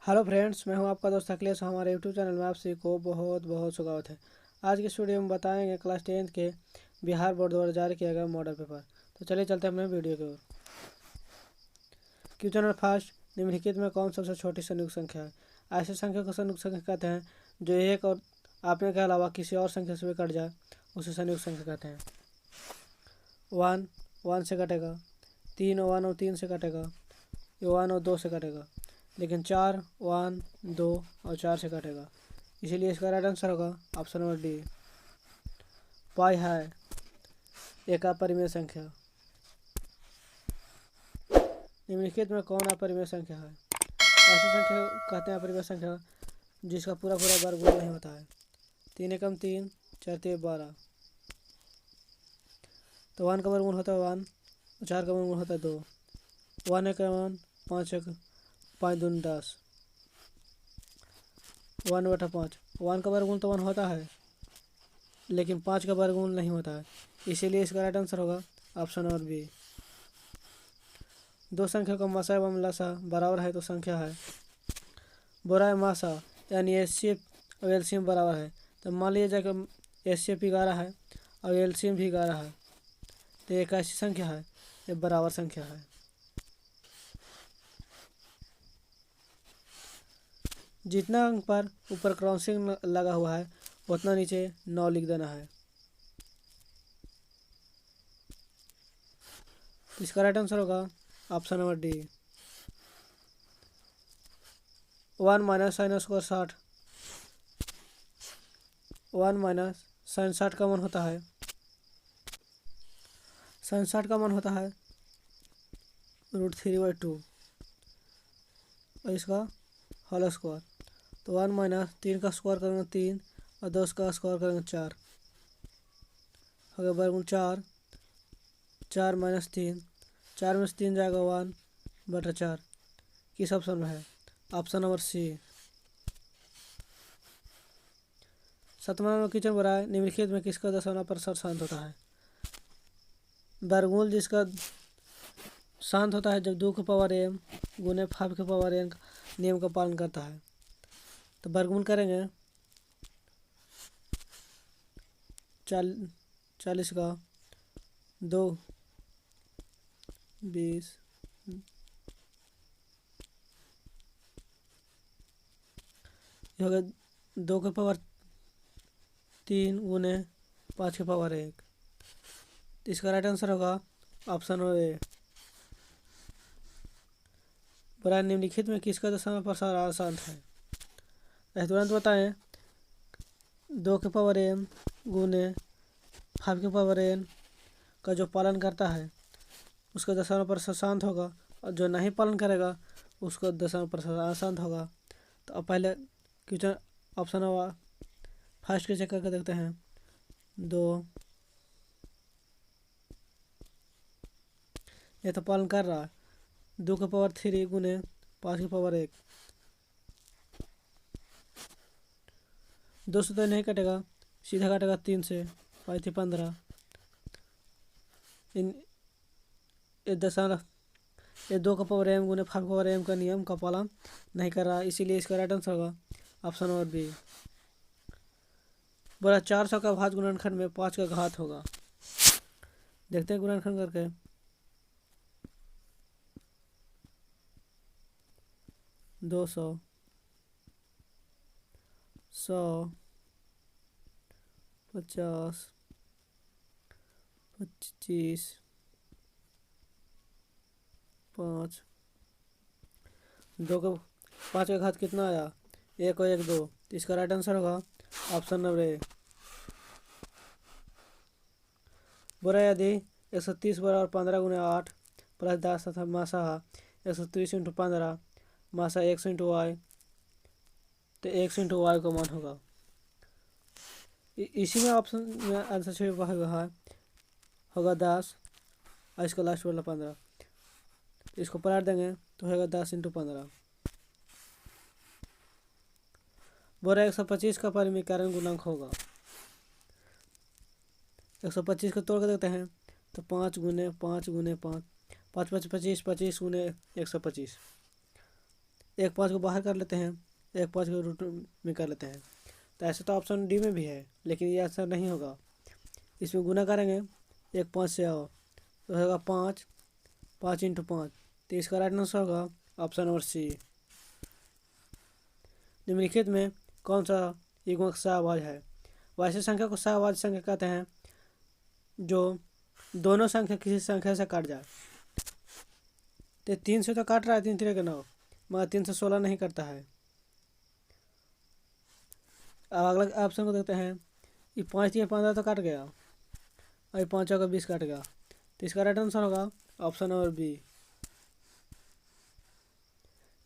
Hello friends, मैं हूं आपका दोस्त अखिलेश। हमारे यूट्यूब चैनल में आप सभी को बहुत बहुत स्वागत है। आज की इस वीडियो में बताएंगे क्लास 10th के बिहार बोर्ड द्वारा जारी किया गया मॉडल पेपर। तो चलिए चलते हैं अपने वीडियो की ओर। क्वेश्चन नंबर फर्स्ट, निम्नलिखित में कौन सबसे छोटी संयुक्त संख्या है? ऐसे संख्या को संयुक्त संख्या कहते हैं जो एक और अपने के अलावा किसी और संख्या से भी कट जाए, उसे संयुक्त संख्या कहते हैं। 1 से कटेगा, 3 1 और 3 से कटेगा, 1 और 2 से कटेगा, लेकिन 4 1 2 और 4 से कटेगा। इसीलिए इसका राइट आंसर होगा ऑप्शन नंबर डी। पाई है एक अपरिमेय संख्या। निम्नलिखित में कौन अपरिमेय संख्या है? ऐसी संख्या कहते हैं अपरिमेय संख्या जिसका पूरा वर्गमूल नहीं होता है। 3 एकम 3, 4 3 12। तो 1 का वर्गमूल होता है 1, 4 का वर्गमूल होता है 2। 1 एक 1, 5 एक 5 दूनी 10, 1/5। 1 का वर्गमूल तो 1 होता है, लेकिन 5 का वर्गमूल नहीं होता है। इसीलिए इसका राइट आंसर होगा ऑप्शन नंबर बी। दो संख्या का मसा एवं लसा बराबर है तो संख्या है। बोरा मासा यानी एचसीएफ और एलसीएम बराबर है। तो मान लीजिए कि एचसीएफ भी 11 है और एलसीएम भी 11 है, तो एक ऐसी संख्या है, ये बराबर संख्या है। जितना अंक पर ऊपर क्रॉसिंग लगा हुआ है उतना नीचे 9 लिख देना है। तो इसका राइट आंसर होगा option number D. 1 minus sine square 60। 1 minus sine 60 का मान होता है, साइन 60 का मान होता है √3/2 और इसका होल स्क्वायर। तो 1 माइनस 3 का स्क्वायर करेंगे 3 और 10 का स्क्वायर करेंगे 4, हो गया वर्गमूल 4। 4 माइनस 3, 4 में से 3 जाएगा 1/4। किस ऑप्शन में है? Option number C. 7वां नंबर क्वेश्चन बोला है निम्नलिखित में किसका दशमलव प्रतिशत शांत होता है? वर्गमूल जिसका शांत होता है जब 2 के पावर m गुने 5 के पावर n नियम का पालन करता है। तो वर्गमूल करेंगे 40 का 2 20 हो गया 2 के पावर 3 गुने 5 के पावर 1। तो इसका राइट आंसर होगा ऑप्शन ए। बराबर निम्नलिखित में किसका दशमलव प्रतिशत शांत है? तुरंत बताएं। 2 के पावर m गुने 5 के पावर n का जो पालन करता है उसका दशमलव प्रतिशत शांत होगा, और जो नहीं पालन करेगा उसका दशमलव प्रतिशत अशांत होगा। तो अब पहले क्वेश्चन ऑप्शन होगा फर्स्ट के चेक करके देखते हैं। 2 ये तो पालन कर रहा है। 2 के पावर 3 गुने 5 के पावर 1। 2 से तो नहीं कटेगा, सीधा कटेगा 3 से, 5 से 15। इन दशमलव ये 2 का पावर m गुने 5 का पावर m का नियम का पालन नहीं कर रहा, इसीलिए इसका राइट आंसर होगा ऑप्शन नंबर बी। बोला 400 का भाज्य गुणनखंड में 5 का घात होगा। देखते हैं गुणनखंड करके। 200 100 50 25 5। 2 का 5 का घात कितना आया? 1 और 1 2। तो इसका राइट आंसर होगा ऑप्शन नंबर ए। बोला यदि 130 बराबर 15 गुने 8 प्लस 10 तथा मासा 130 इंटू 15 मासा 100 इंटू वाई, तो 100 इंटू वाई का मान होगा। इसी में ऑप्शन में आंसर छिपा हुआ है, होगा 10 और इसका लास्ट वाला 15। इसको पलट देंगे तो होगा 10 इंटू 15। बोरा 125 का परिमीकरण गुणांक होगा। 125 को तोड़ कर देते हैं तो 5 गुने 5 गुने 5, 5 5 25 25 गुने 125। एक 5 को बाहर कर लेते हैं, एक 5 को रूट में कर लेते हैं। तो ऐसे तो ऑप्शन डी में भी है, लेकिन ये आंसर नहीं होगा। इसमें गुना करेंगे, एक 5 से आओ तो होगा 5, 5 इंटू 5। तो इसका राइट आंसर होगा ऑप्शन नंबर सी। निम्नलिखित में कौन सा युग्मक सहअभाज्य है? वैसे संख्या को सहअभाज्य संख्या कहते हैं जो दोनों संख्या किसी संख्या से काट जाए। तो 3 से तो काट रहा है, 3 3 के 9, मगर 3 से 16 नहीं करता है। अब अगला ऑप्शन को देखते हैं। ये 5 3 15 तो काट गया, और 5 का 20 काट गया। तो इसका राइट आंसर होगा ऑप्शन नंबर बी।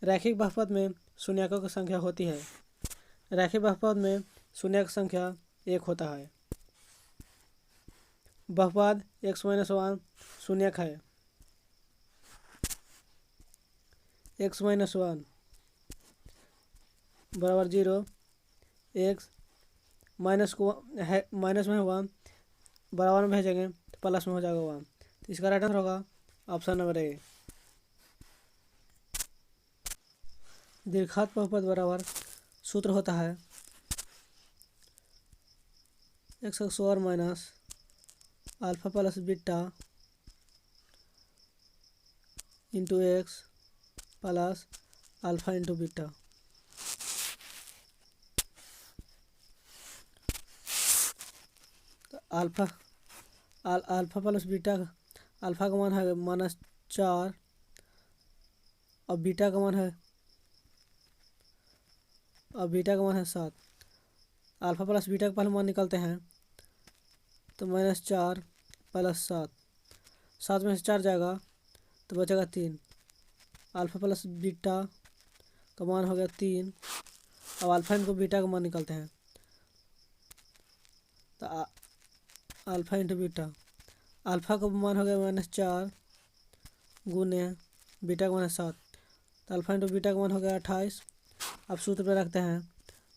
रैखिक बहुपद में शून्यकों की संख्या होती है। रैखिक बहुपद में शून्य की संख्या 1 होता है। बहुपद x - 1 शून्यक है। x - 1 बराबर 0, x माइनस को है, माइनस में होगा, बराबर में भेजेंगे तो प्लस में हो जाएगा 1। तो इसका राइट आंसर होगा ऑप्शन नंबर ए। दीर्घात बहुपद बराबर सूत्र होता है x² minus alpha plus beta into x plus alpha into beta. तो अल्फा प्लस बीटा, अल्फा का मान है -4 और बीटा का मान है 7। अल्फा प्लस बीटा का पहले मान निकालते हैं तो -4 प्लस 7, 7 में से 4 जाएगा तो बचेगा 3। अल्फा प्लस बीटा का मान हो गया 3। अब अल्फा इंटू बीटा का मान निकालते हैं तो अल्फा इंटू बीटा, अल्फा का मान हो गया -4 गुने बीटा का मान है 7। तो अल्फा इंटू बीटा का मान हो गया 28। अब सूत्र पे रखते हैं।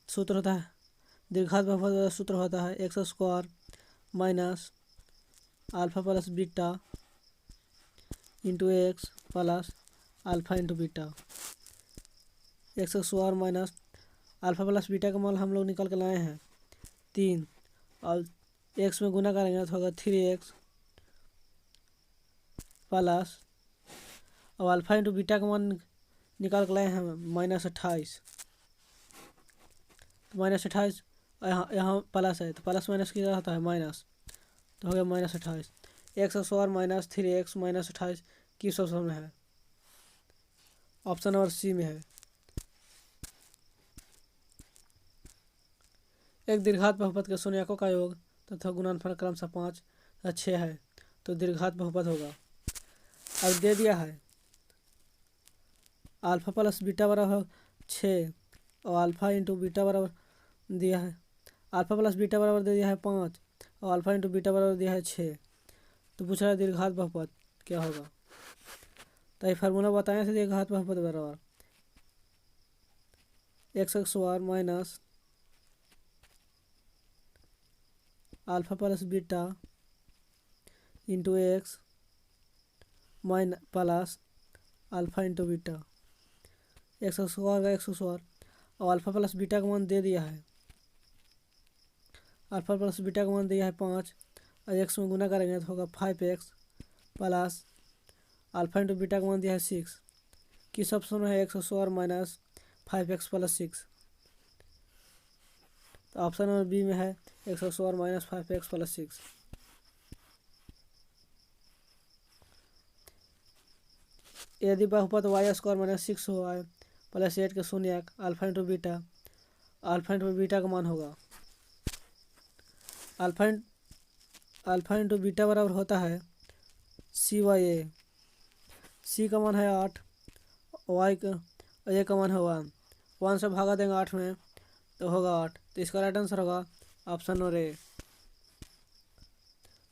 सूत्र होता है दीर्घात बहुपद का सूत्र होता है x² minus alpha plus beta into x plus alpha into beta. x² minus alpha plus beta का मान हम लोग निकल के लाए हैं 3, और x में गुना करेंगे तो होगा 3x प्लस, और अल्फा इंटू बीटा का मान निकाल के लाए हैं -28। तो -28 यहाँ प्लस है, तो प्लस माइनस किधर होता है माइनस, तो हो गया -28। x² माइनस 3x माइनस 28 किस ऑप्शन में है? ऑप्शन नंबर सी में है। एक दीर्घात बहुपद के शून्यकों का योग तथा गुणनफल क्रमशः 5 तथा 6 है, तो दीर्घात बहुपद होगा। अब दे दिया है अल्फा प्लस बीटा बराबर 6 और अल्फा इंटू बीटा बराबर दिया है, अल्फा प्लस बीटा बराबर दे दिया है 5 और अल्फा इंटू बीटा बराबर दिया है 6। तो पूछ रहा है दीर्घात बहुपद क्या होगा। तो ये फार्मूला बताए थे दीर्घात बहुपद बराबर x² minus alpha plus beta into x plus alpha into beta. x² और अल्फा प्लस बीटा का मान दे दिया है, अल्फा प्लस बीटा का मान दिया है 5 और x में गुना करेंगे तो होगा 5x plus alpha into beta का मान दिया है 6। किस ऑप्शन में है x² माइनस 5x प्लस 6? तो ऑप्शन नंबर बी में है x² माइनस 5x प्लस 6। यदि बहुपद y² माइनस 6 हो प्लस 8 के शून्यक अल्फा इंटू बीटा का मान होगा। अल्फा इंटू बीटा बराबर होता है CA। सी का मान है 8, वाई का ए का मान है 1। 1 से भागा देंगे 8 में तो होगा 8। तो इसका राइट आंसर होगा ऑप्शन नंबर ए।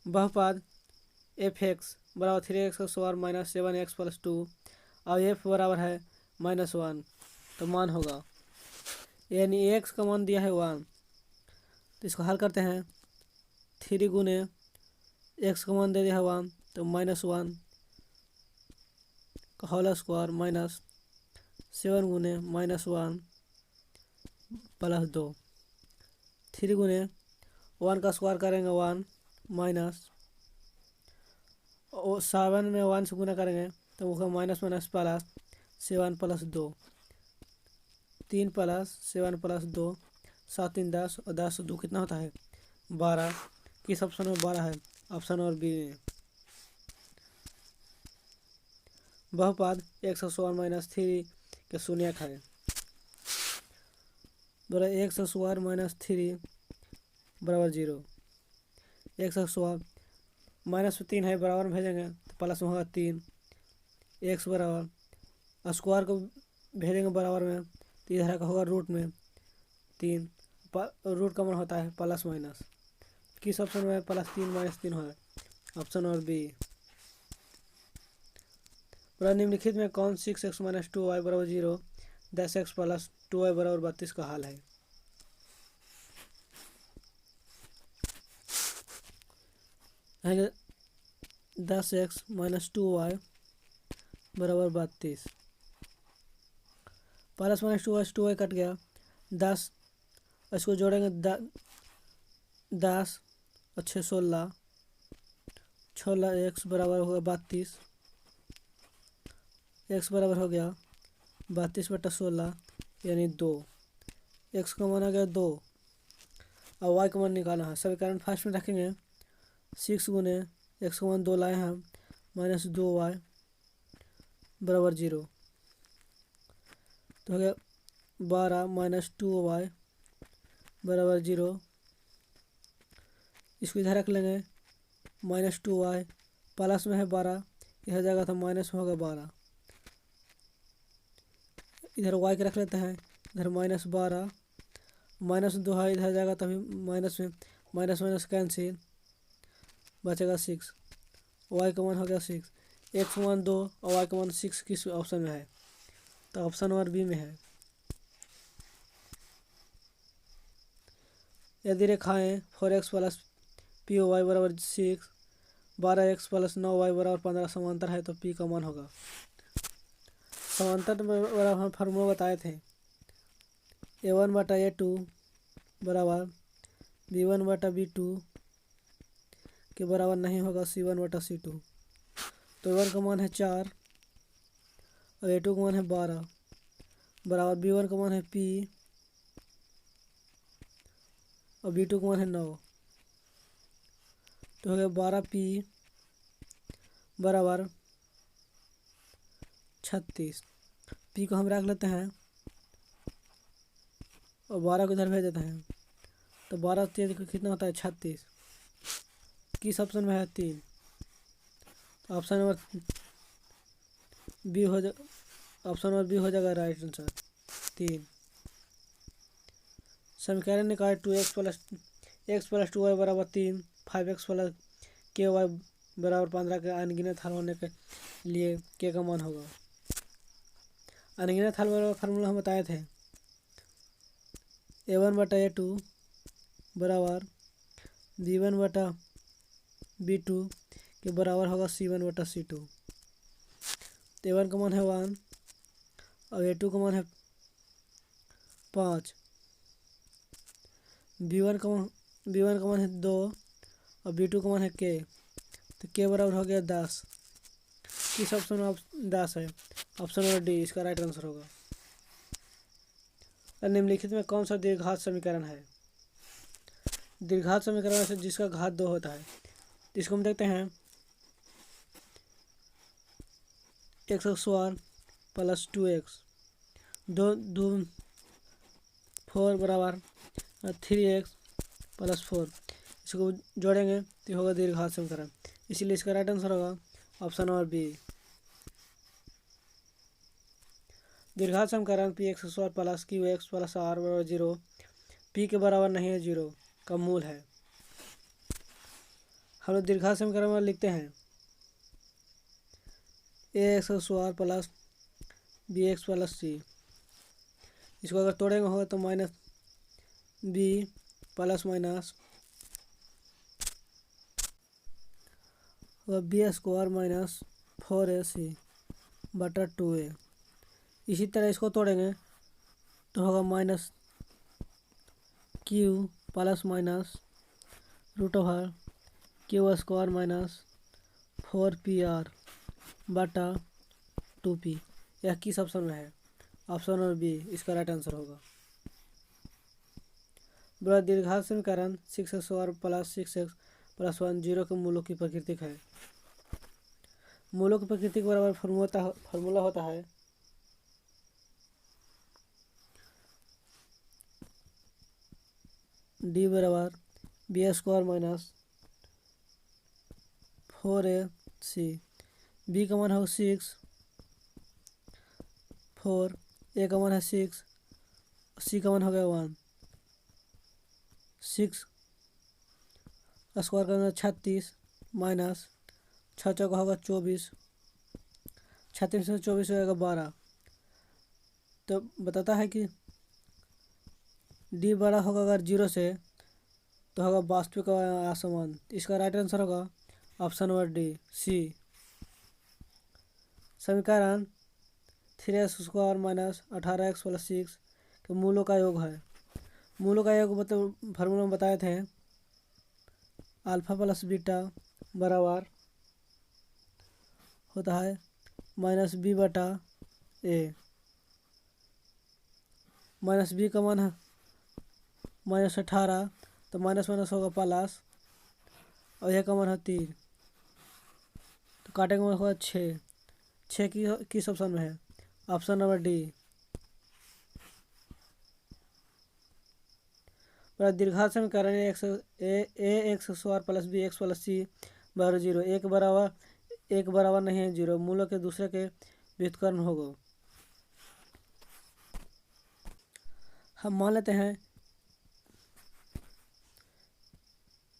बहुपद fx बराबर 3x² माइनस 7x प्लस 2 और f बराबर है -1, तो मान होगा, यानी x का मान दिया है 1। तो इसको हल करते हैं। 3 गुने x का मान दे दिया है 1, तो -1 का होल स्क्वायर माइनस 7 गुने -1 +2। 3 गुने 1 का स्क्वायर करेंगे 1 माइनस 7 में 1 से गुना करेंगे तो वो माइनस माइनस प्लस 7 + 2, 3 + 7 + 2, 7 3 10 और 10 2 कितना होता है 12। किस ऑप्शन में 12 है? ऑप्शन और बी में। बहुपद x² - 3 के शून्यक है। बोला x² - 3 = 0। x² -3 है, बराबर में भेजेंगे तो प्लस में होगा 3। x बराबर स्क्वायर को भेजेंगे बराबर में तो इधर का होगा रूट में 3। रूट कॉमन होता है प्लस माइनस। किस ऑप्शन में +3 - 3 होगा? ऑप्शन और बी। पूरा निम्नलिखित में कौन 6x - 2y = 0 10x + 2y = 32 का हाल है? 10x - 2y = 32। Plus minus 2y cut गया 10, इसको जोड़ेंगे 10 और 6 16, 16x बराबर होगा 32। x बराबर हो गया 32/16 यानी 2। x का मान आ गया 2 और y का मान निकालना है। समीकरण फर्स्ट में रखेंगे 6 गुने x का मान 2 लाए हैं -2y = 0। तो हो गया 12 - 2y = 0। इसको इधर रख लेंगे -2y, प्लस में है 12, इधर जाएगा तो माइनस में होगा 12। इधर y के रख लेते हैं, इधर -12, -2 है, इधर जाएगा तभी माइनस में, माइनस माइनस कैंसिल, बचेगा 6। y का मान हो गया 6। x का मान 2 और y का मान 6 किस ऑप्शन में है? तो ऑप्शन नंबर बी में है। यदि रेखाएं 4x + py = 6, 12x + 9y = 15 समांतर है तो p का मान होगा। समांतर बराबर हम फार्मूला बताए थे a1/a2 बराबर b1/b2 के बराबर नहीं होगा c1/c2। तो a1 का मान है 4 और a2 का मान है 12 बराबर b1 का मान है p और b2 का मान है 9। तो हो गया 12p बराबर 36। p को हम रख लेते हैं और 12 को इधर भेज देते हैं तो 12 3 कितना होता है 36। किस ऑप्शन में है? 3। तो ऑप्शन नंबर बी हो जा ऑप्शन नंबर बी हो जाएगा राइट आंसर 3। समीकरण निकाले 2x + 2y = 3, 5x + ky = 15 के अनगिनत हल होने के लिए k का मान होगा। अनगिनत हल वाला फार्मूला हम बताए थे a1/a2 बराबर b1/b2 के बराबर होगा c1/c2। तो a1 का मान है 1 और a2 का मान है 5, b1 का मान है 2 और b2 का मान है k। तो k बराबर हो गया 10। किस ऑप्शन में 10 है? ऑप्शन नंबर डी इसका राइट आंसर होगा। निम्नलिखित में कौन सा दीर्घात समीकरण है? दीर्घात समीकरण से जिसका घात 2 होता है। इसको हम देखते हैं x² + 2x 2 4 बराबर 3x + 4। इसको जोड़ेंगे तो होगा दीर्घात समीकरण, इसीलिए इसका राइट आंसर होगा ऑप्शन नंबर बी। दीर्घात समीकरण p(x² + qx + r = 0 p के बराबर नहीं है 0 का मूल है। हम लोग दीर्घात समीकरण में लिखते हैं ax² + bx + c। इसको अगर तोड़ेंगे होगा तो -b plus minus b² - 4ac/2a। इसी तरह इसको तोड़ेंगे तो होगा minus q plus minus root over q square minus 4PR बटा 2P। यह किस ऑप्शन में है? ऑप्शन नंबर बी इसका राइट आंसर होगा। बड़ा दीर्घात समीकरण 6x² plus 6x plus 1 zero के मूलों की प्रकृति है। मूलों की प्रकृति के बराबर फॉर्मूला होता है डी बराबर B² माइनस 4AC। बी का मान हो 6, 4, ए का मान है 6, सी का मान हो गया 1। 6 स्क्वायर का 36 माइनस 6 चौका होगा 24, 36 में 24 हो जाएगा 12। तो बताता है कि डी बड़ा होगा अगर 0 से तो होगा वास्तविक असमान। इसका राइट आंसर होगा ऑप्शन नंबर डी सी। समीकरण 3x² माइनस 18x प्लस 6 के मूलों का योग है। मूलों का योग मतलब फार्मूला में बताए थे अल्फा प्लस बीटा बराबर होता है माइनस बी बटा ए। माइनस बी का मान है माइनस 18, तो माइनस माइनस होगा प्लस, और यह का मान है 3, तो काटेंगे मान होगा 6। 6 की किस ऑप्शन में है? Option number D. दीर्घात समीकरण ax² प्लस bx प्लस सी बराबर 0। एक बराबर नहीं है 0, मूलों के दूसरे के व्युत्क्रम होगा। हम मान लेते हैं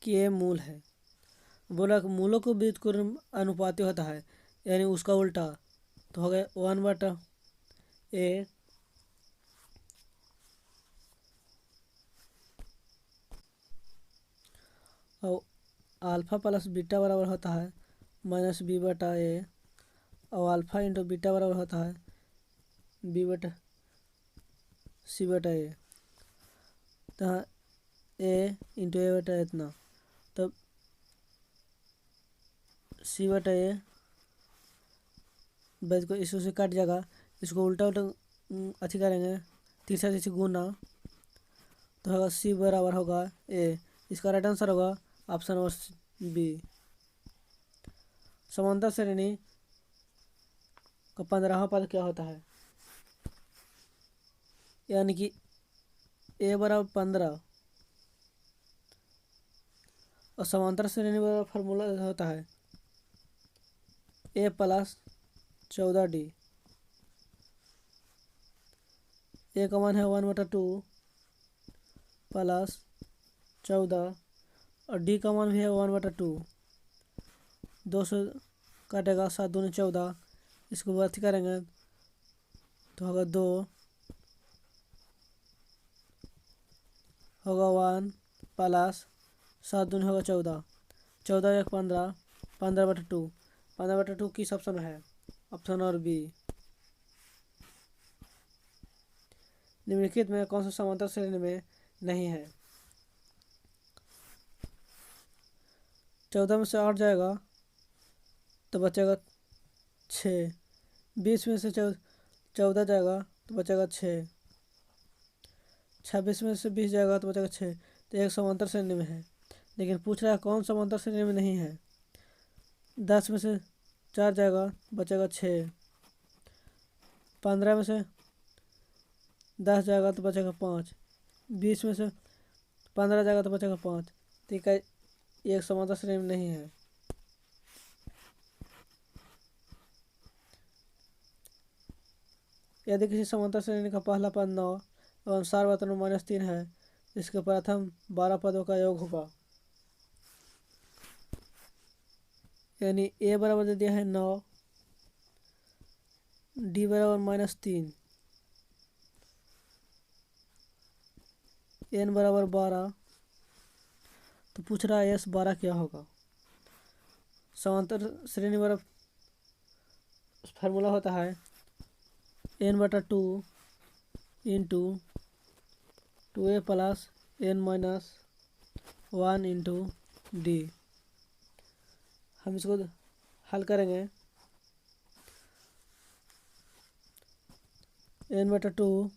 कि ये मूल है। बोला कि मूलों को व्युत्क्रम अनुपाती होता है, यानी उसका उल्टा, तो हो गया 1/a और अल्फा प्लस बीटा बराबर होता है माइनस बी बटा ए, और अल्फा इंटू बीटा बराबर होता है बी बटा सी बटा ए। तो ए इंटू ए बटा इतना, तब सी बटा ए बैठ को इससे काट जाएगा। इसको उल्टा अच्छी करेंगे, तीसरा तीसरी गुना, तो होगा सी बराबर होगा ए। इसका राइट आंसर होगा ऑप्शन नंबर बी। समांतर श्रेणी का 15वां पद क्या होता है? यानी कि ए बराबर 15 और समांतर श्रेणी बराबर फार्मूला होता है ए प्लस 14D। ए का मान है 1/2 प्लस 14 और डी का मान भी है 1/2। 2 से काटेगा 7 दूनी 14, इसको बात करेंगे तो होगा 2, होगा 1 प्लस 7 दूनी होगा 14, 14 1 15, 15/2। 15/2 किस ऑप्शन में है? ऑप्शन और बी। निम्नलिखित में कौन सा समांतर श्रेणी में नहीं है? 14 में से 8 जाएगा तो बचेगा 6। 20 में से 14 जाएगा तो बचेगा 6। 26 में से 20 जाएगा तो बचेगा 6। तो एक समांतर श्रेणी में है, लेकिन पूछ रहा है कौन समांतर श्रेणी में नहीं है। 10 में से 4 जाएगा बचेगा 6। 15 में से 10 जाएगा तो बचेगा 5। 20 में से 15 जाएगा तो बचेगा 5। ठीक है, एक समांतर श्रेणी में नहीं है। यदि किसी समांतर श्रेणी का पहला पद 9 एवं सार्वधातुक -3 है, इसके प्रथम 12 पदों का योग होगा। यानी ए बराबर दे दिया है 9, डी बराबर -3, एन बराबर 12, तो पूछ रहा है एस 12 क्या होगा। समांतर श्रेणी बराबर फार्मूला होता है n/2 into 2a plus n-1 into D. हम इसको हल करेंगे। n/2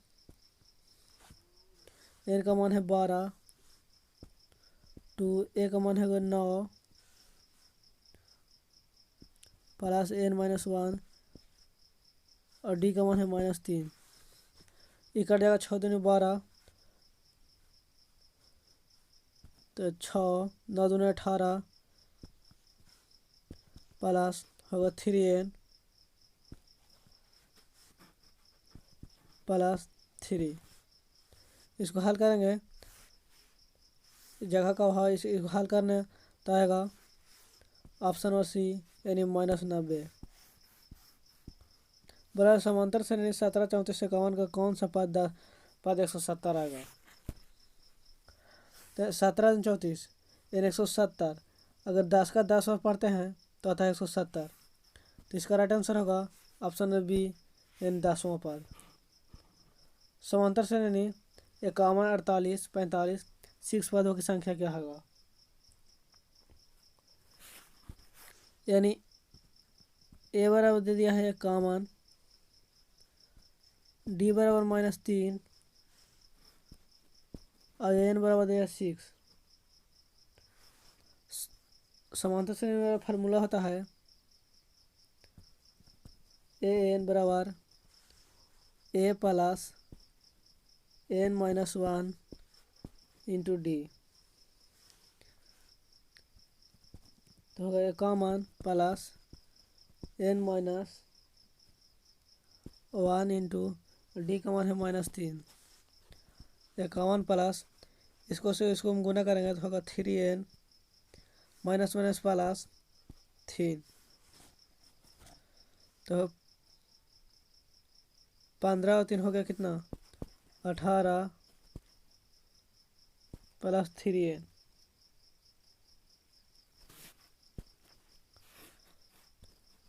n का मान है 12, 2a का मान है 9 प्लस n-1 और डी का मान है -3। ये कट जाएगा 6 दूनी 12, तो 6 9 दूनी 18 प्लस होगा 3n प्लस 3। इसको हल करेंगे, जगह का भाव इसको हल करने तो आएगा ऑप्शन और सी यानी -90। बराबर समांतर श्रेणी 17 34 51 का कौन सा पद 170 आएगा। तो 17 34 यानी 170, अगर 10 का 10 बार पढ़ते हैं तो आता है 170। तो इसका राइट आंसर होगा ऑप्शन में बी यानी 10वां पद। समांतर श्रेणी 51 48 45 6 पदों की संख्या क्या होगा। यानी ए बराबर दे दिया है 51, डी बराबर -3 और एन बराबर दिया 6। समांतर श्रेणी में फार्मूला होता है ए एन बराबर ए प्लस n-1 इंटू डी। तो होगा 51 प्लस n-1 इंटू डी का मान है -3। 51 प्लस इसको से इसको हम गुना करेंगे तो होगा 3n माइनस प्लस 3। तो 15 और 3 हो गया कितना 18 प्लस 3n।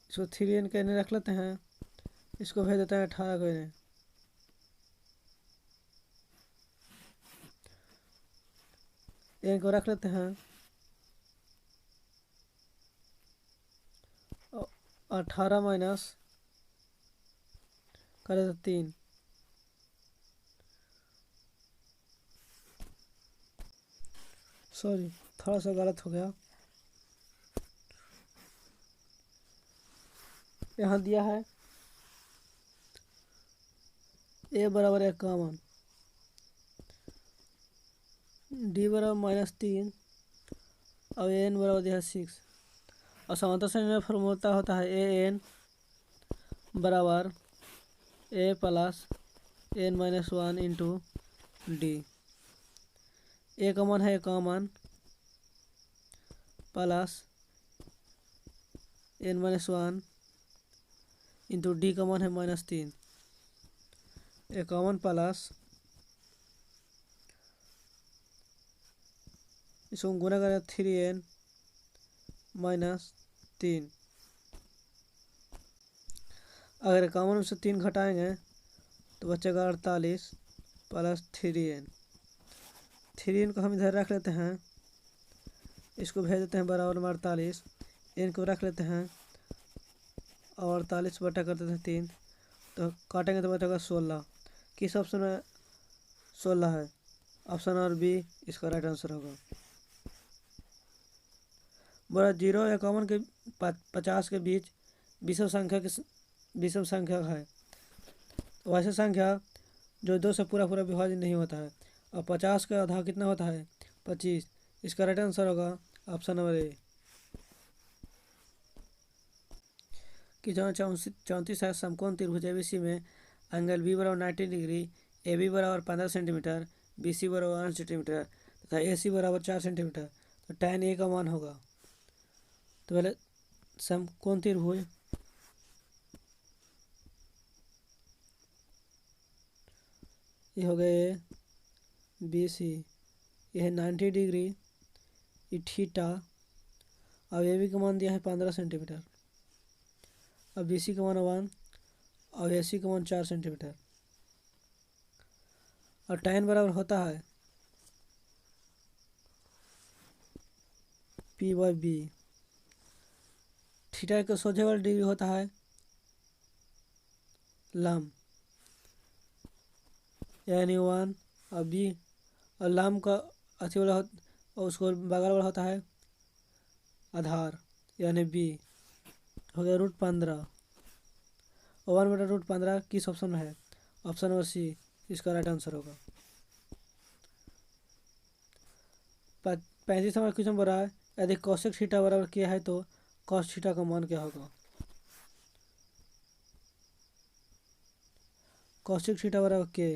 इसको 3n कहने रख लेते हैं, इसको भेज देते हैं 18 को इन्हें। n को रख लेते हैं 18 माइनस करे तो 3। सॉरी थोड़ा सा गलत हो गया। यहाँ दिया है ए बराबर 51, डी बराबर -3 और एन बराबर दिया है 6। और समांतर श्रेणी में फॉर्मूला होता है ए एन बराबर ए प्लस n-1 इंटू डी। ए का मान है 51 प्लस n-1 इंटू डी का मान है -3। 51 प्लस इसको गुना करें 3n -3। अगर 51 में से 3 घटाएंगे तो बचेगा 48 प्लस 3n। 3n को हम इधर रख लेते हैं, इसको भेज देते हैं बराबर में 48। n को रख लेते हैं और 48 बटा कर देते हैं 3, तो काटेंगे तो बचेगा 16। किस ऑप्शन में 16 है, ऑप्शन और बी इसका राइट आंसर होगा। बड़ा 0 51 के 50 के बीच विषम संख्या है। वैसे संख्या जो 2 से पूरा विभाजित नहीं होता है। और 50 का आधा कितना होता है 25। इसका राइट आंसर होगा ऑप्शन नंबर ए। कि जहाँ 34 है समकोण त्रिभुज एबीसी में एंगल बी बराबर 90 डिग्री, ए बी बराबर 15 सेंटीमीटर, बी सी बराबर 1 सेंटीमीटर तथा ए सी बराबर 4 सेंटीमीटर, तो tan ए का मान होगा। तो पहले समकोण त्रिभुज ये हो गए बी सी, यह है 90 डिग्री, ये थीटा, अब ए बी का मान दिया है 15 सेंटीमीटर, अब बी सी का मान 1 और AC का मान 4 सेंटीमीटर। और tan बराबर होता है P/B। थीटा का सोझे वाला डिग्री होता है लम यानी 1, और B और लम का अथी वाला और उसको बगल वाला होता है आधार यानी B। हो गया √15 और 1/√15 किस ऑप्शन में है? ऑप्शन नंबर C इसका राइट आंसर होगा। 35 नंबर क्वेश्चन बोल रहा है यदि cosec थीटा बराबर क्या है तो cos थीटा का मान क्या होगा? cosec थीटा बराबर क्या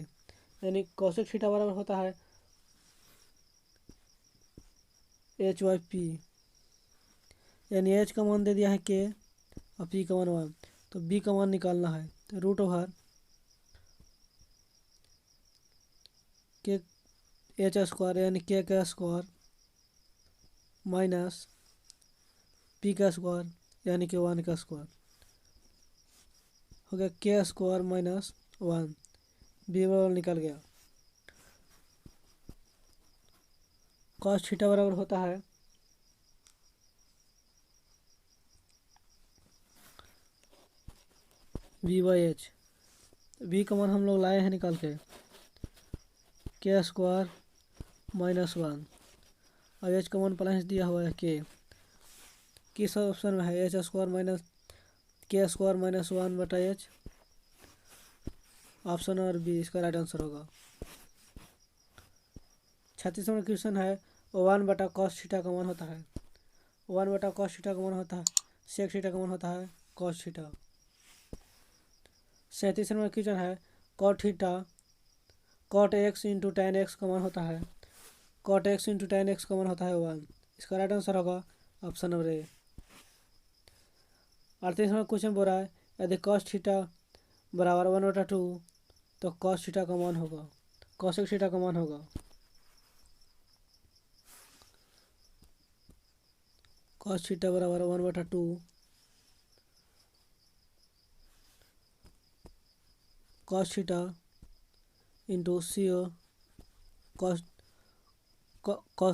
यानी cosec थीटा बराबर होता है h/p यानी h का मान दे दिया है k और p का मान 1, तो b का मान निकालना है तो √k h² यानी k का स्क्वायर माइनस p का स्क्वायर यानी कि 1 का स्क्वायर हो गया k² माइनस 1, b बराबर निकल गया। cos थीटा बराबर होता है v/h। v का मान हम लोग लाए हैं निकाल के k² माइनस 1 और h का मान प्लस दिया हुआ है k। किस ऑप्शन में है? h² minus k² minus 1/h। Option और बी इसका राइट आंसर होगा। 36 नंबर क्वेश्चन है 1/cos थीटा का मान होता है 1/cos थीटा का मान होता है sec थीटा का मान होता है cos थीटा। 37 नंबर क्वेश्चन है cot theta cot x into tan x का मान होता है cot x into tan x का मान होता है 1। इसका राइट आंसर होगा ऑप्शन नंबर ए। 38 नंबर क्वेश्चन बोल रहा है यदि cos थीटा बराबर 1/2 तो cos थीटा का मान होगा cosec थीटा का मान होगा cos थीटा बराबर 1/2 cos theta into CO cos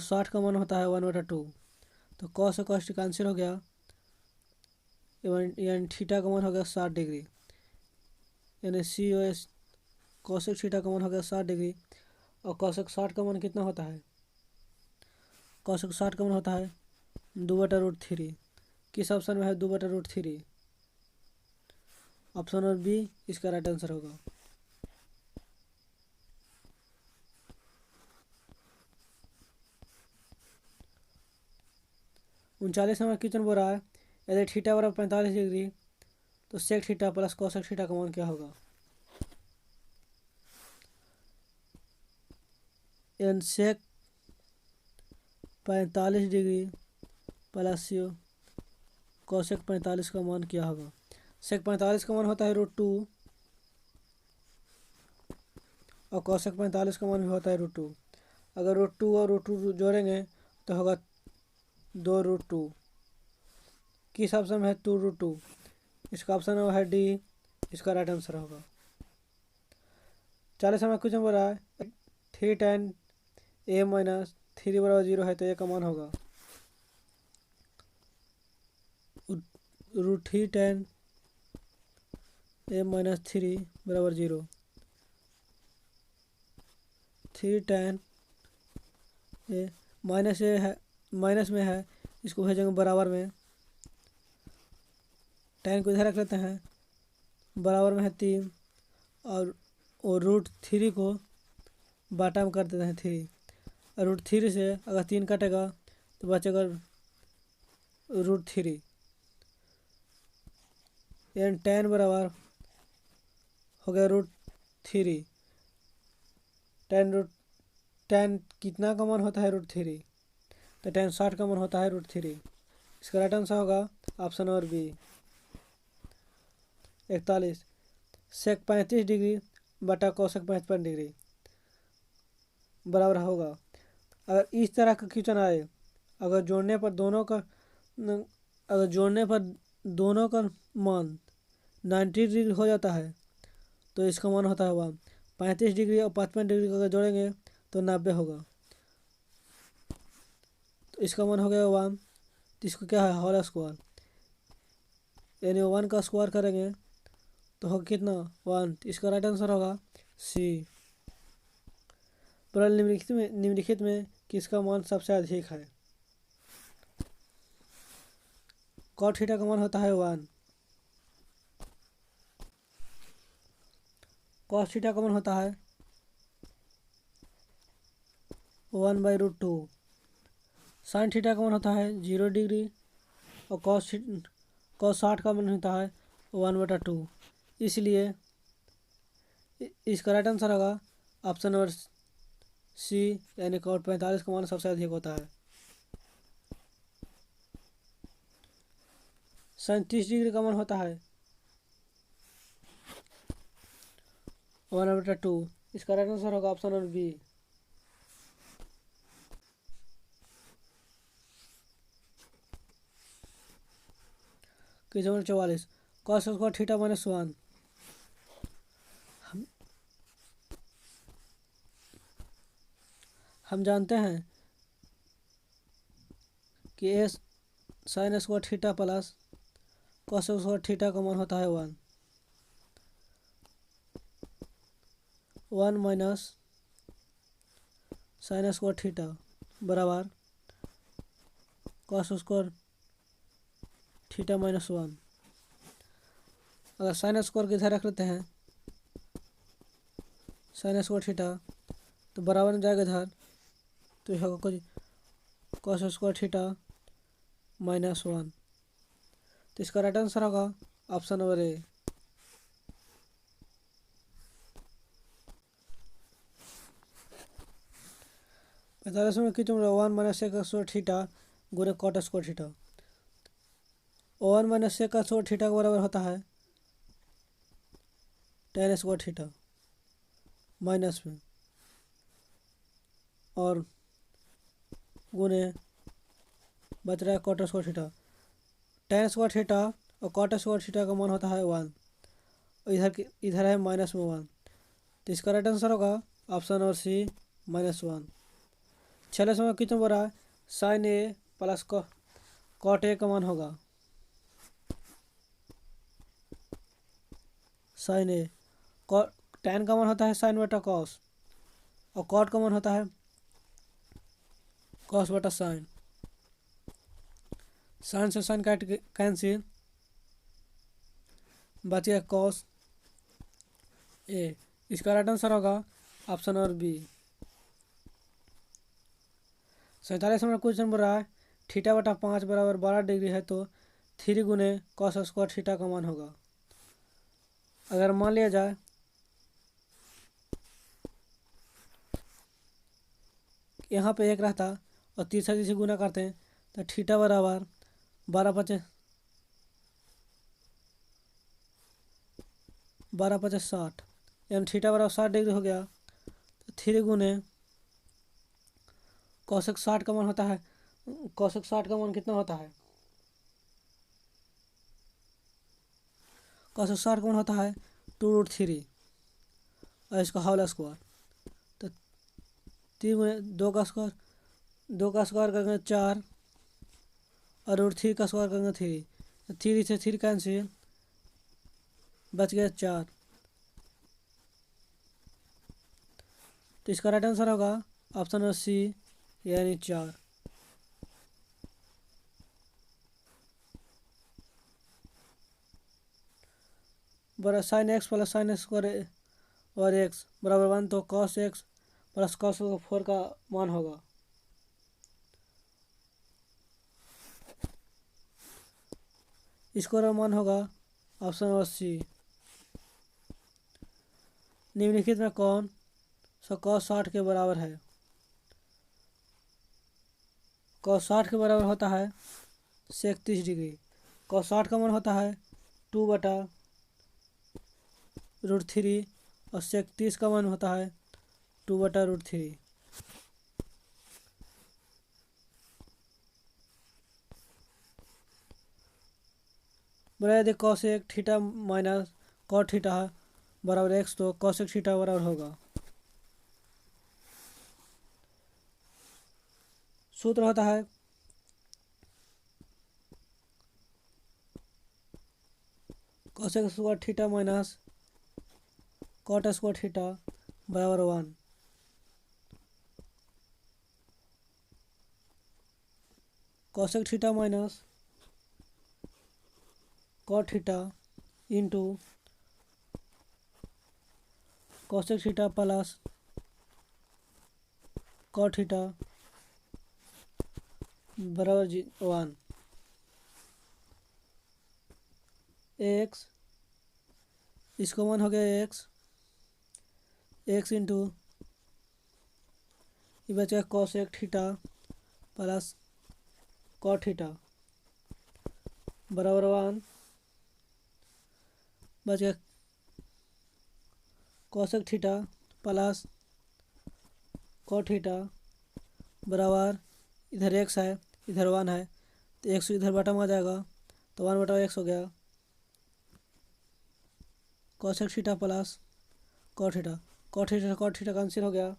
60 का मान होता है 1/2, तो cos और cos कैंसिल हो गया यानी थीटा का मान हो गया 60 डिग्री यानी COS cosec थीटा का मान हो गया 60 डिग्री। और cosec 60 का मान कितना होता है? cosec 60 का मान होता है 2/√3। किस ऑप्शन में है 2/√3? ऑप्शन और बी इसका राइट आंसर होगा। उनचालीस नंबर क्वेश्चन बोल रहा है यदि थीटा बराबर 45 डिग्री तो sec theta plus cosec theta का मान क्या होगा? एन सेक 45 डिग्री प्लस कोसेक 45 का मान क्या होगा? सेक 45 का मान होता है √2 और कोसेक 45 का मान भी होता है √2। अगर √2 और √2 जोड़ेंगे तो होगा 2√2। किस ऑप्शन में है 2√2? इसका ऑप्शन है डी, इसका राइट आंसर होगा। 40 नंबर क्वेश्चन बोल रहा है 3 tan a माइनस 3 बराबर 0 है तो a का मान होगा √3 tan a माइनस 3 बराबर 0। 3 tan a माइनस ए है, माइनस में है, इसको भेजेंगे बराबर में, tan को इधर रख लेते हैं, बराबर में है 3 और √3 को बाटा में कर देते हैं 3 और √3 से अगर 3 कटेगा तो बचेगा √3 यानी tan बराबर हो गया √3। tan कितना का मान होता है √3? तो tan 60 का मान होता है √3। इसका राइट आंसर होगा ऑप्शन और बी। 41 सेक 35 डिग्री बटा कोसेक 55 डिग्री बराबर होगा। अगर इस तरह का क्वेश्चन आए, अगर जोड़ने पर दोनों का मान 90 डिग्री हो जाता है तो इसका मान होता है 1। 35 डिग्री और 55 डिग्री को अगर जोड़ेंगे तो 90 होगा, तो इसका मान हो गया 1। तो इसको क्या है, होल स्क्वायर, यानी 1 का स्क्वायर करेंगे तो होगा कितना 1। तो इसका राइट आंसर होगा सी। पर निम्नलिखित में किसका मान सबसे अधिक है। कॉट थीटा का मान होता है 1, कॉस थीटा का मान होता है 1/√2, साइन थीटा का मान होता है 0 डिग्री और कॉस 60 का मान होता है 1/2। इसलिए इसका राइट आंसर होगा ऑप्शन नंबर सी, यानी कॉट 45 का मान सबसे अधिक होता है। साइन 30 डिग्री का मान होता है 1/2। इसका राइट आंसर होगा option number B. Question number 44, cos square theta -1। हम जानते हैं कि ए sine square theta plus cos square theta का मान होता है 1 माइनस साइन स्क्वायर थीटा बराबर कॉस स्क्वायर थीटा -1। अगर साइन स्क्वायर के इधर रख लेते हैं साइन स्क्वायर थीटा तो बराबर में जाएगा इधर, तो यह होगा कुछ कॉस स्क्वायर थीटा -1। तो इसका राइट आंसर होगा ऑप्शन नंबर ए। पैंतालीस में कितने 1 माइनस सेक स्क्वायर थीटा गुणे cot square theta. 1 minus sec square theta के बराबर होता है tan स्क्वायर थीटा माइनस में और गुणे बच रहा है cot square theta. tan square theta और कॉट स्क्वायर थीटा का मान होता है 1 और इधर है माइनस में 1। तो इसका राइट आंसर होगा ऑप्शन नंबर सी -1। 46 में कितना बड़ा है sine A plus cot A का मान होगा साइन ए, tan का मान होता है साइन बटा कॉस और कॉट का मान होता है कॉस बटा साइन। साइन से साइन काट कैंसिल, बच गया कॉस ए। इसका राइट आंसर होगा ऑप्शन नंबर बी। 47 नंबर क्वेश्चन बोल रहा है थीटा बटा 5 बराबर 12 डिग्री है तो 3 गुने कॉस स्क्वायर थीटा का मान होगा। अगर मान लिया जाए यहाँ पे 1 रहता और 30 से गुना करते हैं तो थीटा बराबर 12×5 = 60, यानी थीटा बराबर 60 डिग्री हो गया। तो 3 गुने कॉसेक 60 का मान होता है, कॉसेक 60 का मान कितना होता है, कॉसेक 60 का मान होता है 2√3 और इसका होल स्क्वायर। तो 3 गुने 2 का स्क्वायर करेंगे 4 और √3 का स्क्वायर करेंगे 3, तो 3 से 3 कैंसिल, बच गया 4। तो इसका राइट आंसर होगा ऑप्शन नंबर सी, यानी 4। बराबर sine x plus sine x square और एक्स बराबर 1, तो कॉस एक्स प्लस कॉस 4 का मान होगा इसका मान होगा ऑप्शन नंबर सी। निम्नलिखित में कौन सा कॉस 60 के बराबर है। कॉस 60 के बराबर होता है सेक 30 डिग्री। कॉस 60 का मान होता है 2/√3 और सेक 30 का मान होता है 2/√3। बोला यदि cosec theta minus cot theta बराबर एक्स तो कॉसेक थीटा बराबर होगा, सूत्र होता है cosec square theta minus cot square theta बराबर 1। Cosec theta minus cot theta into cosec theta plus cot theta बराबर 1। एक्स इसको 1 हो गया एक्स इंटू ये बचेगा cosec theta plus cot theta बराबर 1 बचेगा cosec theta plus cot theta बराबर इधर एक्स है इधर 1 है तो एक्स इधर बटा में आ जाएगा तो 1 बटा एक्स हो गया cosec theta plus cot theta cancel हो गया,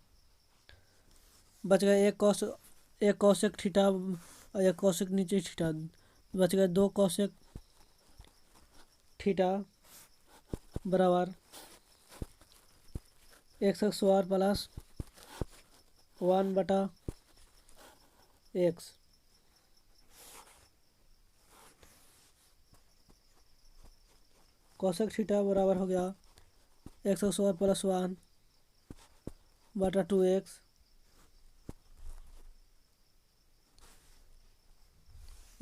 बच गया एक कॉसेक थीटा और एक कॉसेक नीचे थीटा, बच गया 2 कॉसेक थीटा बराबर एक्स स्क्वायर प्लस 1 बटा एक्स। कॉसेक थीटा बराबर हो गया एक्स स्क्वायर प्लस 1 बटा 2x,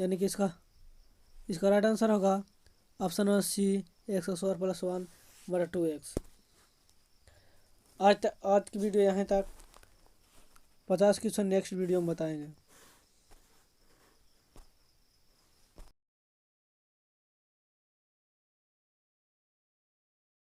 यानी कि इसका राइट आंसर होगा option number C x square plus 1 बटा 2x। आज की वीडियो यहाँ तक, 50 क्वेश्चन नेक्स्ट वीडियो में बताएंगे।